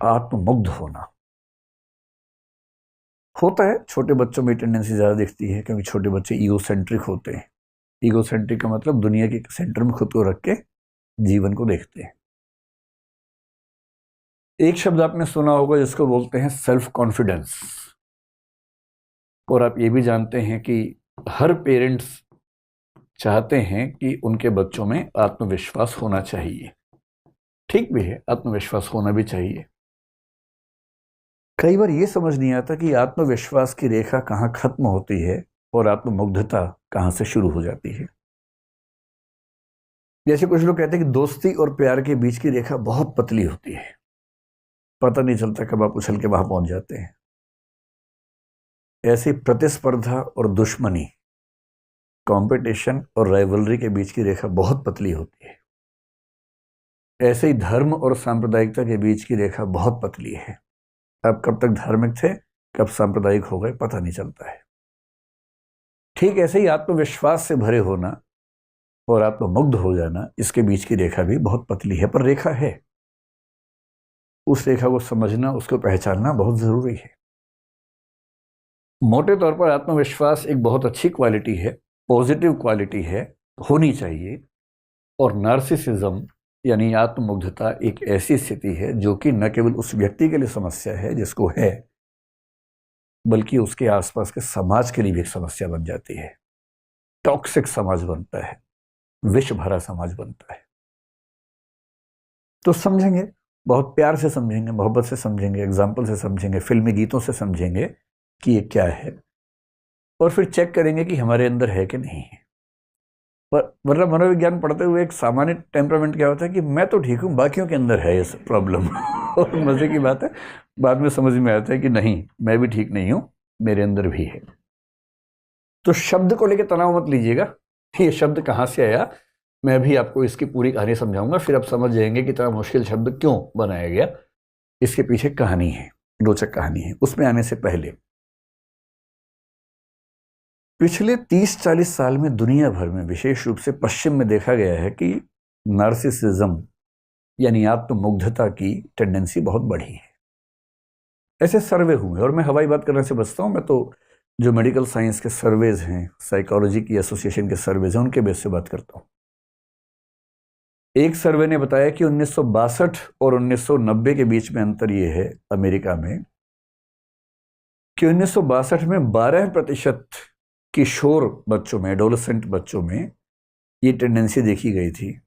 आत्ममुग्ध होना होता है। छोटे बच्चों में टेंडेंसी ज़्यादा दिखती है क्योंकि छोटे बच्चे ईगोसेंट्रिक होते हैं। ईगोसेंट्रिक का मतलब दुनिया के सेंटर में खुद को रख के जीवन को देखते हैं। एक शब्द आपने सुना होगा जिसको बोलते हैं सेल्फ कॉन्फिडेंस। और आप ये भी जानते हैं कि हर पेरेंट्स चाहते हैं कि उनके बच्चों में आत्मविश्वास होना चाहिए। ठीक भी है, आत्मविश्वास होना भी चाहिए। कई बार ये समझ नहीं आता कि आत्मविश्वास की रेखा कहाँ खत्म होती है और आत्ममुग्धता कहाँ से शुरू हो जाती है। जैसे कुछ लोग कहते हैं कि दोस्ती और प्यार के बीच की रेखा बहुत पतली होती है, पता नहीं चलता कब आप उछल के वहां पहुंच जाते हैं। ऐसी प्रतिस्पर्धा और दुश्मनी, कंपटीशन और राइवलरी के बीच की रेखा बहुत पतली होती है। ऐसे ही धर्म और सांप्रदायिकता के बीच की रेखा बहुत पतली है। आप कब तक धार्मिक थे, कब सांप्रदायिक हो गए, पता नहीं चलता है। ठीक ऐसे ही आत्मविश्वास से भरे होना और आत्ममुग्ध हो जाना, इसके बीच की रेखा भी बहुत पतली है, पर रेखा है। उस रेखा को समझना, उसको पहचानना बहुत जरूरी है। मोटे तौर पर आत्मविश्वास एक बहुत अच्छी क्वालिटी है, पॉजिटिव क्वालिटी है, होनी चाहिए। और नार्सिसिज्म यानी आत्ममुग्धता एक ऐसी स्थिति है जो कि न केवल उस व्यक्ति के लिए समस्या है जिसको है, बल्कि उसके आसपास के समाज के लिए भी एक समस्या बन जाती है। टॉक्सिक समाज बनता है, विष भरा समाज बनता है। तो समझेंगे, बहुत प्यार से समझेंगे, मोहब्बत से समझेंगे, एग्जाम्पल से समझेंगे, फिल्मी गीतों से समझेंगे कि ये क्या है, और फिर चेक करेंगे कि हमारे अंदर है कि नहीं है। वरना मनोविज्ञान पढ़ते हुए एक सामान्य टेम्परामेंट क्या होता है कि मैं तो ठीक हूँ, बाकियों के अंदर है ये प्रॉब्लम। और मजे की बात है, बाद में समझ में आता है कि नहीं, मैं भी ठीक नहीं हूँ, मेरे अंदर भी है। तो शब्द को लेकर तनाव मत लीजिएगा, ये शब्द कहाँ से आया, मैं भी आपको इसकी पूरी कहानी समझाऊंगा, फिर आप समझ जाएंगे कि इतना मुश्किल शब्द क्यों बनाया गया। इसके पीछे कहानी है, रोचक कहानी है। उसमें आने से पहले पिछले 30-40 साल में दुनिया भर में, विशेष रूप से पश्चिम में, देखा गया है कि नार्सिसिज्म यानी आत्ममुग्धता की टेंडेंसी बहुत बढ़ी है। ऐसे सर्वे हुए, और मैं हवाई बात करने से बचता हूं, मैं तो जो मेडिकल साइंस के सर्वेज हैं, साइकोलॉजी की एसोसिएशन के सर्वेज हैं, उनके बेस से बात करता हूं। एक सर्वे ने बताया कि 1962 और 1990 के बीच में अंतर यह है अमेरिका में कि 1962 में 12% किशोर बच्चों में, एडोलेसेंट बच्चों में ये टेंडेंसी देखी गई थी,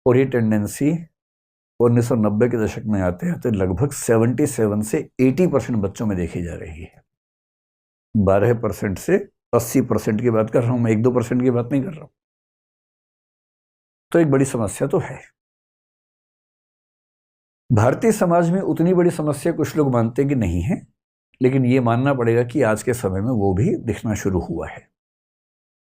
और ये टेंडेंसी 1990 के दशक में आते आते लगभग 77 से 80% बच्चों में देखी जा रही है। 12% से 80% की बात कर रहा हूं मैं, 1-2% की बात नहीं कर रहा हूं। तो एक बड़ी समस्या तो है। भारतीय समाज में उतनी बड़ी समस्या कुछ लोग मानते हैं कि नहीं है, लेकिन ये मानना पड़ेगा कि आज के समय में वो भी दिखना शुरू हुआ है।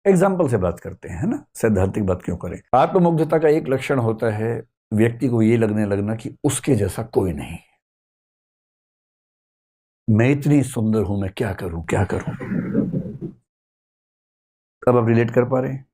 एग्जाम्पल से बात करते हैं, है ना, सैद्धांतिक बात क्यों करें। आत्ममुग्धता का एक लक्षण होता है व्यक्ति को ये लगने लगना कि उसके जैसा कोई नहीं, मैं इतनी सुंदर हूं, मैं क्या करूं क्या करूं। अब आप रिलेट कर पा रहे हैं?